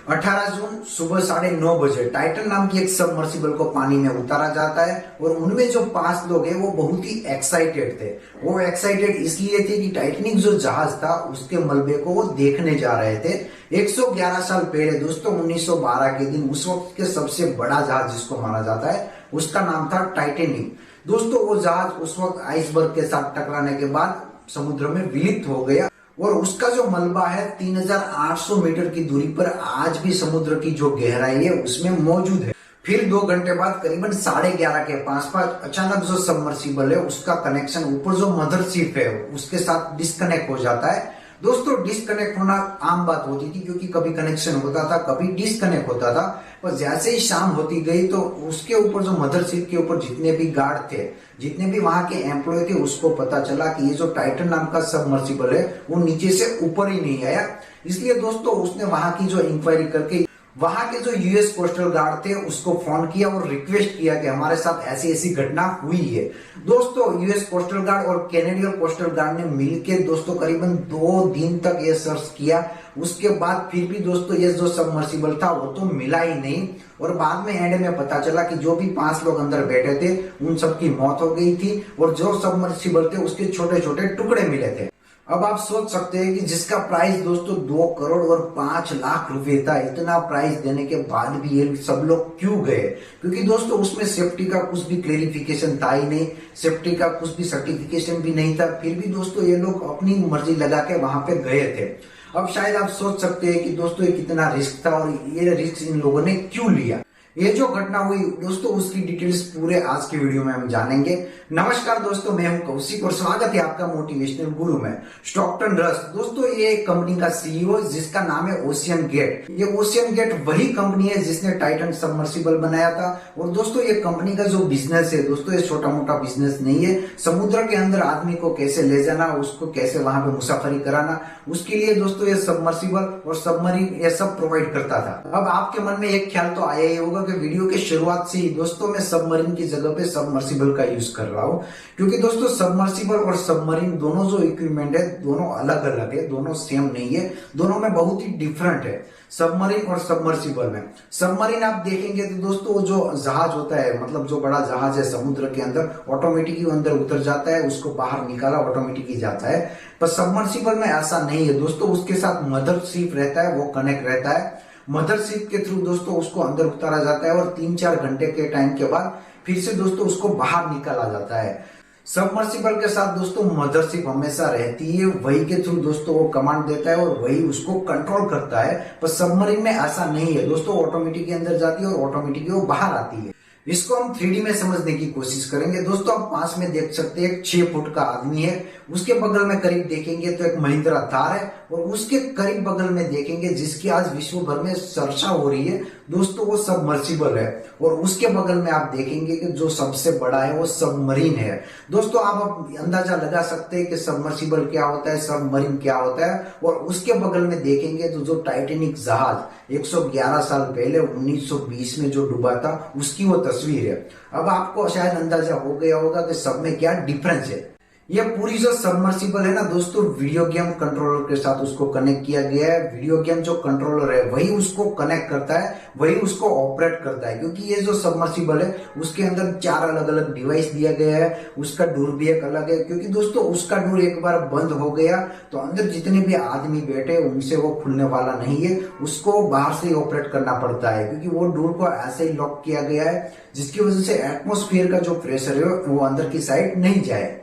18 जून सुबह 9:30 बजे टाइटन नाम की एक सबमर्सिबल को पानी में उतारा जाता है और उनमें जो 5 लोग हैं वो बहुत ही एक्साइटेड थे। वो एक्साइटेड इसलिए थे कि टाइटैनिक जो जहाज था उसके मलबे को वो देखने जा रहे थे। 111 साल पहले दोस्तों 1912 के दिन उस वक्त के सबसे बड़ा जहाज जिसको माना जाता है उसका नाम था टाइटैनिक। दोस्तों वो जहाज उस वक्त आइसबर्ग के साथ टकराने के बाद समुद्र में विलुप्त हो गया और उसका जो मलबा है 3800 मीटर की दूरी पर आज भी समुद्र की जो गहराई है उसमें मौजूद है। फिर 2 घंटे बाद करीबन 11:30 के पास अचानक जो सबमर्सिबल है उसका कनेक्शन ऊपर जो मदरशिप है उसके साथ डिस्कनेक्ट हो जाता है। दोस्तों डिस्कनेक्ट होना आम बात होती थी क्योंकि कभी कनेक्शन होता था कभी डिस्कनेक्ट होता था। पर जैसे ही शाम होती गई तो उसके ऊपर जो मदरशिप के ऊपर जितने भी गार्ड थे जितने भी वहां के एम्प्लॉय थे उसको पता चला कि ये जो टाइटन नाम का सबमर्सिबल है वो नीचे से ऊपर ही नहीं आया। इसलिए दोस्तों उसने वहां की जो इंक्वायरी करके वहां के जो यूएस कोस्टल गार्ड थे उसको फोन किया और रिक्वेस्ट किया कि हमारे साथ ऐसी ऐसी घटना हुई है। दोस्तों यूएस कोस्टल गार्ड और कैनेडियन कोस्टल गार्ड ने मिलकर दोस्तों करीबन 2 दिन तक ये सर्च किया। उसके बाद फिर भी दोस्तों ये जो सबमर्सिबल था वो तो मिला ही नहीं और बाद में एंड में पता चला कि जो भी 5 लोग अंदर बैठे थे उन सबकी मौत हो गई थी और जो सबमर्सिबल थे उसके छोटे छोटे टुकड़े मिले थे। अब आप सोच सकते हैं कि जिसका प्राइस दोस्तों 2 करोड़ और 5 लाख रुपए था, इतना प्राइस देने के बाद भी ये सब लोग क्यों गए? क्योंकि दोस्तों उसमें सेफ्टी का कुछ भी क्लेरिफिकेशन था ही नहीं, सेफ्टी का कुछ भी सर्टिफिकेशन भी नहीं था। फिर भी दोस्तों ये लोग अपनी मर्जी लगा के वहां पे गए थे। अब शायद आप सोच सकते हैं कि दोस्तों ये कितना रिस्क था और ये रिस्क इन लोगों ने क्यों लिया। ये जो घटना हुई दोस्तों उसकी डिटेल्स पूरे आज की वीडियो में हम जानेंगे। नमस्कार दोस्तों, मैं हूं कौशिक और स्वागत है आपका मोटिवेशनल गुरु में। स्टॉकटन रस दोस्तों ये कंपनी का सीईओ जिसका नाम है ओशियन गेट। ये ओशियन गेट वही कंपनी है जिसने टाइटन सबमर्सिबल बनाया था। और दोस्तों ये कंपनी का जो बिजनेस है दोस्तों ये छोटा मोटा बिजनेस नहीं है। समुद्र के अंदर आदमी को कैसे ले जाना, उसको कैसे वहां पे मुसाफरी कराना, उसके लिए दोस्तों ये सबमर्सिबल और सबमरीन ये सब प्रोवाइड करता था। अब आपके मन में एक ख्याल तो आया ही होगा कि वीडियो के शुरुआत से ही दोस्तों मैं सबमरीन की जगह पे सबमर्सिबल का यूज कर रहा हूँ क्योंकि दोस्तों सबमर्सिबल और सबमरीन दोनों जो इक्विपमेंट है दोनों अलग अलग है, दोनों सेम नहीं है, दोनों में बहुत ही डिफरेंट है। सबमरीन और सबमर्सिबल में सबमरीन आप देखेंगे तो दोस्तों वो जो जहाज होता है मतलब जो बड़ा जहाज है समुद्र के अंदर ऑटोमेटिकली अंदर उतर जाता है, उसको बाहर निकाला ऑटोमेटिकली जाता है। पर सबमर्सिबल में ऐसा नहीं है दोस्तों, उसके साथ मदरशिप रहता है, वो कनेक्ट रहता है। मदरशिप के थ्रू दोस्तों उसको अंदर उतारा जाता है और 3-4 घंटे के टाइम के बाद फिर से दोस्तों उसको बाहर निकाला जाता है। सबमर्सिबल के साथ दोस्तों मदरशिप हमेशा रहती है, वही के थ्रू दोस्तों वो कमांड देता है और वही उसको कंट्रोल करता है। पर सबमरीन में ऐसा नहीं है दोस्तों, ऑटोमेटिकली अंदर जाती है और ऑटोमेटिकली वो बाहर आती है। इसको हम 3D में समझने की कोशिश करेंगे। दोस्तों आप पास में देख सकते हैं 6 फुट का आदमी है, उसके बगल में करीब देखेंगे तो एक महिंद्रा थार है और उसके करीब बगल में देखेंगे जिसकी आज विश्व भर में चर्चा हो रही है दोस्तों वो सबमर्सिबल है। और उसके बगल में आप देखेंगे कि जो सबसे बड़ा है वो सबमरीन है। दोस्तों आप अंदाजा लगा सकते हैं कि सबमर्सिबल क्या होता है, सबमरीन क्या होता है। और उसके बगल में देखेंगे तो जो टाइटैनिक जहाज 111 साल पहले 1920 में जो डूबा था उसकी वो तस्वीर है। अब आपको शायद अंदाजा हो गया होगा कि सब में क्या डिफरेंस है। ये पूरी जो सबमर्सिबल है ना दोस्तों वीडियो गेम कंट्रोलर के साथ उसको कनेक्ट किया गया है। वीडियो गेम जो कंट्रोलर है वही उसको कनेक्ट करता है, वही उसको ऑपरेट करता है। क्योंकि ये जो सबमर्सिबल है उसके अंदर 4 अलग अलग डिवाइस दिया गया है। उसका डोर भी एक अलग है क्योंकि दोस्तों उसका डोर एक बार बंद हो गया तो अंदर जितने भी आदमी बैठे उनसे वो खुलने वाला नहीं है, उसको बाहर से ही ऑपरेट करना पड़ता है। क्योंकि वो डोर को ऐसे ही लॉक किया गया है जिसकी वजह से एटमोस्फेयर का जो प्रेशर है वो अंदर की साइड नहीं जाए।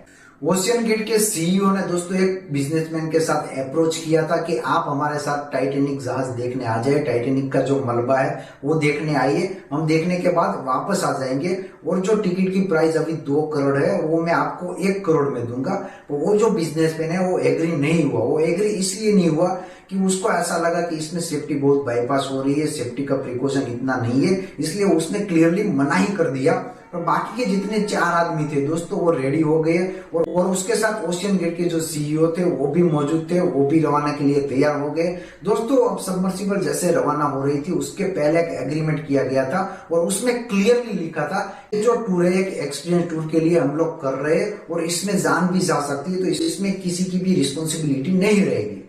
ओशियन गेट के सीईओ ने दोस्तों एक बिजनेसमैन के साथ अप्रोच किया था कि आप हमारे साथ टाइटैनिक जहाज देखने आ जाए, टाइटैनिक का जो मलबा है वो देखने आइए, हम देखने के बाद वापस आ जाएंगे और जो टिकट की प्राइस अभी 2 करोड़ है वो मैं आपको 1 करोड़ में दूंगा। तो वो जो बिजनेसमैन है वो एग्री नहीं हुआ। वो एग्री इसलिए नहीं हुआ कि उसको ऐसा लगा कि इसमें सेफ्टी बहुत बाईपास हो रही है, सेफ्टी का प्रिकॉशन इतना नहीं है, इसलिए उसने क्लियरली मना ही कर दिया। और बाकी के जितने 4 आदमी थे दोस्तों वो रेडी हो गए और उसके साथ ओशियन गेट के जो सीईओ थे वो भी मौजूद थे, वो भी रवाना के लिए तैयार हो गए। दोस्तों अब सबमर्सिबल जैसे रवाना हो रही थी उसके पहले एक एग्रीमेंट किया गया था और उसमें क्लियरली लिखा था कि जो टूर है एक एक्सपीरियंस टूर के लिए हम लोग कर रहे हैं और इसमें जान भी जा सकती है, तो इसमें किसी की भी रिस्पॉन्सिबिलिटी नहीं रहेगी।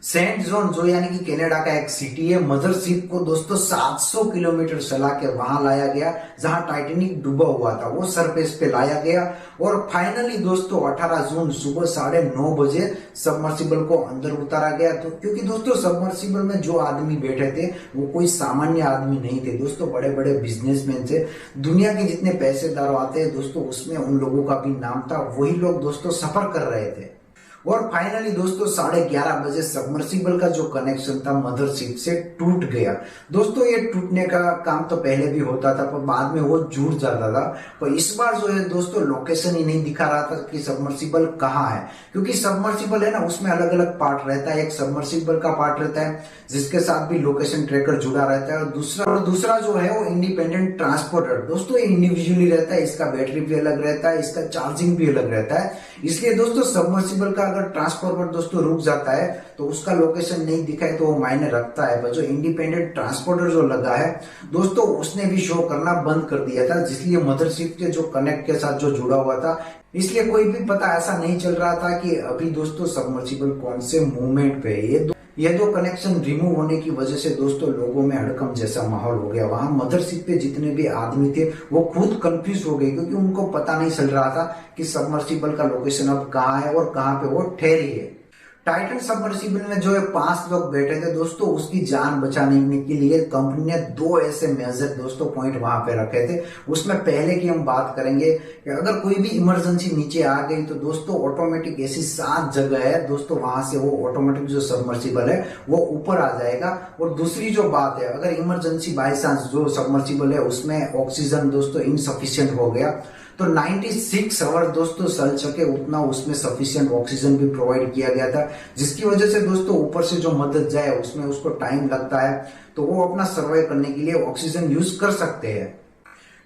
सेंट जॉन जो यानी कि कनाडा का एक सिटी है, मदरशिप को दोस्तों 700 किलोमीटर चला के वहां लाया गया जहां टाइटेनिक डूबा हुआ था, वो सरफेस पे लाया गया। और फाइनली दोस्तों 18 जून सुबह 9:30 बजे सबमर्सिबल को अंदर उतारा गया। तो क्योंकि दोस्तों सबमर्सिबल में जो आदमी बैठे थे वो कोई सामान्य आदमी नहीं थे दोस्तों, बड़े बड़े बिजनेसमैन थे। दुनिया के जितने पैसेदार आते हैं दोस्तों उसमें उन लोगों का भी नाम था, वही लोग दोस्तों सफर कर रहे थे। और फाइनली दोस्तों 11:30 बजे सबमर्सिबल का जो कनेक्शन था मदरशिप से टूट गया। दोस्तों ये टूटने का काम तो पहले भी होता था पर बाद में वो जुड़ जाता था, पर इस बार जो है दोस्तों लोकेशन ही नहीं दिखा रहा था कि सबमर्सिबल कहाँ है। क्योंकि सबमर्सिबल है ना, उसमें अलग अलग पार्ट रहता है। एक सबमर्सिबल का पार्ट रहता है जिसके साथ भी लोकेशन ट्रैकर जुड़ा रहता है, और दूसरा जो है वो इंडिपेंडेंट ट्रांसपोर्टर। दोस्तों ये इंडिविजुअली रहता है, इसका बैटरी भी अलग रहता है, इसका चार्जिंग भी अलग रहता है। इसलिए दोस्तों सबमर्सिबल का अगर ट्रांसफॉर्मर दोस्तों रुक जाता है तो उसका लोकेशन नहीं दिखाए तो वो मायने रखता है, पर जो इंडिपेंडेंट ट्रांसपोर्टर जो लगा है दोस्तों उसने भी शो करना बंद कर दिया था, जिसलिए मदरशिप के जो कनेक्ट के साथ जो जुड़ा हुआ था, इसलिए कोई भी पता ऐसा नहीं चल रहा था कि अभी दोस्तों सबमर्सिबल कौन से मूवमेंट पे है। ये दो कनेक्शन रिमूव होने की वजह से दोस्तों लोगों में हड़कंप जैसा माहौल हो गया। वहां मदरशिप पे जितने भी आदमी थे वो खुद कंफ्यूज हो गए, क्योंकि उनको पता नहीं चल रहा था कि सबमर्सिबल का लोकेशन अब कहाँ है और कहाँ पे वो ठहरी है। टाइटन सबमर्सिबल में जो है 5 लोग बैठे थे दोस्तों, उसकी जान बचाने के लिए कंपनी ने 2 ऐसे मेजर दोस्तों पॉइंट वहां पे रखे थे। उसमें पहले की हम बात करेंगे कि अगर कोई भी इमरजेंसी नीचे आ गई तो दोस्तों ऑटोमेटिक ऐसी 7 जगह है दोस्तों, वहां से वो ऑटोमेटिक जो सबमर्सिबल है वो ऊपर आ जाएगा। और दूसरी जो बात है, अगर इमरजेंसी बाय चांस जो सबमर्सिबल है उसमें ऑक्सीजन दोस्तों इनसफिशियंट हो गया तो 96 आवर दोस्तों चल सके उतना उसमें सफिशिएंट ऑक्सीजन भी प्रोवाइड किया गया था, जिसकी वजह से दोस्तों ऊपर से जो मदद जाए उसमें उसको टाइम लगता है तो वो अपना सर्वाइव करने के लिए ऑक्सीजन यूज कर सकते हैं।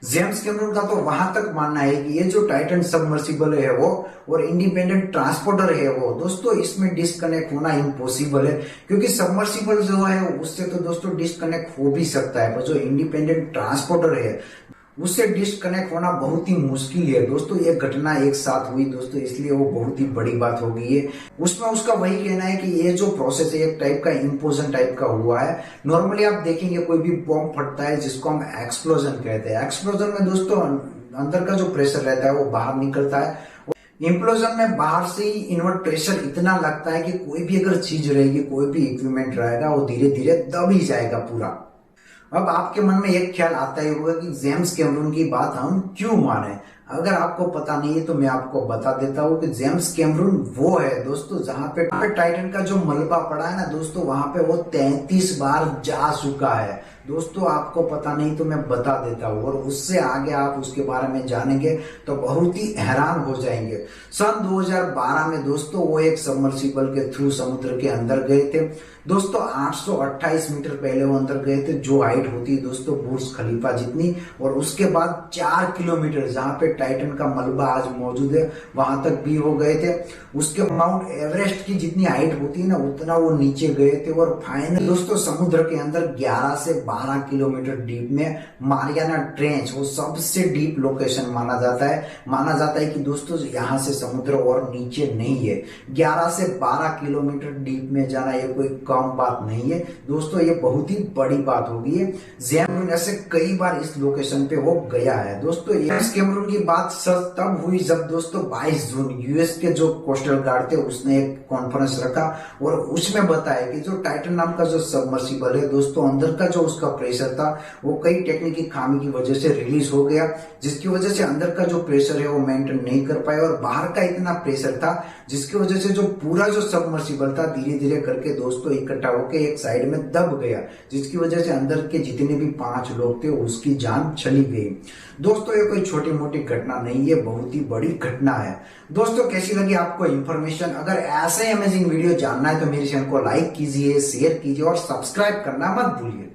जेम्स कैमरून का तो वहां तक मानना है कि ये जो टाइटन सबमर्सिबल है वो और इंडिपेंडेंट ट्रांसपोर्टर है वो दोस्तों इसमें डिस्कनेक्ट होना इम्पॉसिबल है, क्योंकि सबमर्सिबल जो है उससे तो दोस्तों डिस्कनेक्ट हो भी सकता है, पर जो इंडिपेंडेंट ट्रांसपोर्टर है उससे डिस्कनेक्ट होना बहुत ही मुश्किल है दोस्तों। ये घटना एक साथ हुई दोस्तों, इसलिए वो बहुत ही बड़ी बात हो गई है। उसमें उसका वही कहना है कि ये जो प्रोसेस है एक टाइप का इम्पोजन टाइप का हुआ है। नॉर्मली आप देखेंगे कोई भी बॉम्ब फटता है जिसको हम एक्सप्लोजन कहते हैं, एक्सप्लोजन में दोस्तों अंदर का जो प्रेशर रहता है वो बाहर निकलता है। इम्प्लोजन में बाहर से ही इनवर्ट प्रेशर इतना लगता है कि कोई भी अगर चीज रहेगी, कोई भी इक्विपमेंट रहेगा वो धीरे धीरे दब ही जाएगा पूरा। अब आपके मन में एक ख्याल आता ही होगा कि जेम्स कैमरून की बात हम क्यों माने। अगर आपको पता नहीं है तो मैं आपको बता देता हूँ कि जेम्स कैमरून वो है दोस्तों जहां पे टाइटन का जो मलबा पड़ा है ना दोस्तों, वहां पे वो 33 बार जा चुका है दोस्तों। आपको पता नहीं तो मैं बता देता हूँ, और उससे आगे आप उसके बारे में जानेंगे तो बहुत ही हैरान हो जाएंगे। सन 2012 में दोस्तों वो एक सबमर्सिबल के थ्रू समुद्र के अंदर गए थे दोस्तों। 828 मीटर पहले वो अंदर गए थे, जो हाइट होती है दोस्तों बुर्ज खलीफा जितनी, और उसके बाद 4 किलोमीटर जहां पे टाइटन का मलबा आज मौजूद है वहां तक भी हो गए थे। उसके माउंट एवरेस्ट की जितनी हाइट होती है ना उतना वो नीचे गए थे। और फाइनल दोस्तों समुद्र के अंदर 11 से 12 किलोमीटर डीप में मारियाना ट्रेंच, वो सबसे डीप लोकेशन माना जाता है। माना जाता है कि दोस्तों यहाँ से समुद्र और नीचे नहीं है। 11 से 12 किलोमीटर डीप में जाना ये कोई कम बात नहीं है दोस्तों, ये बहुत ही बड़ी बात होगी है। जेम्स ऐसे कई बार इस लोकेशन पे वो गया है दोस्तों। जेम्स कैमरून की बात सच तब हुई जब दोस्तों 22 जून यूएस के जो कोस्टल गार्ड थे उसने एक कॉन्फ्रेंस रखा और उसमें बताया कि जो टाइटन नाम का जो सबमर्सिबल है दोस्तों, अंदर का जो उसका प्रेशर था वो कई टेक्निकल खामी की वजह से रिलीज हो गया, जिसकी वजह से अंदर का जो प्रेशर है वो मेंटेन नहीं कर पाए, और बाहर का इतना प्रेशर था जिसकी वजह से जो पूरा जो सबमर्सिबल था धीरे धीरे करके दोस्तों इकट्ठा होकर एक साइड में दब गया, जिसकी वजह से अंदर के जितने भी 5 लोग थे उसकी जान चली गई। दोस्तों ये कोई छोटी मोटी घटना नहीं है, बहुत ही बड़ी घटना है। दोस्तों कैसी लगी आपको इन्फॉर्मेशन? अगर ऐसे अमेजिंग वीडियो जानना है तो मेरे चैनल को लाइक कीजिए, शेयर कीजिए और सब्सक्राइब करना मत भूलिए।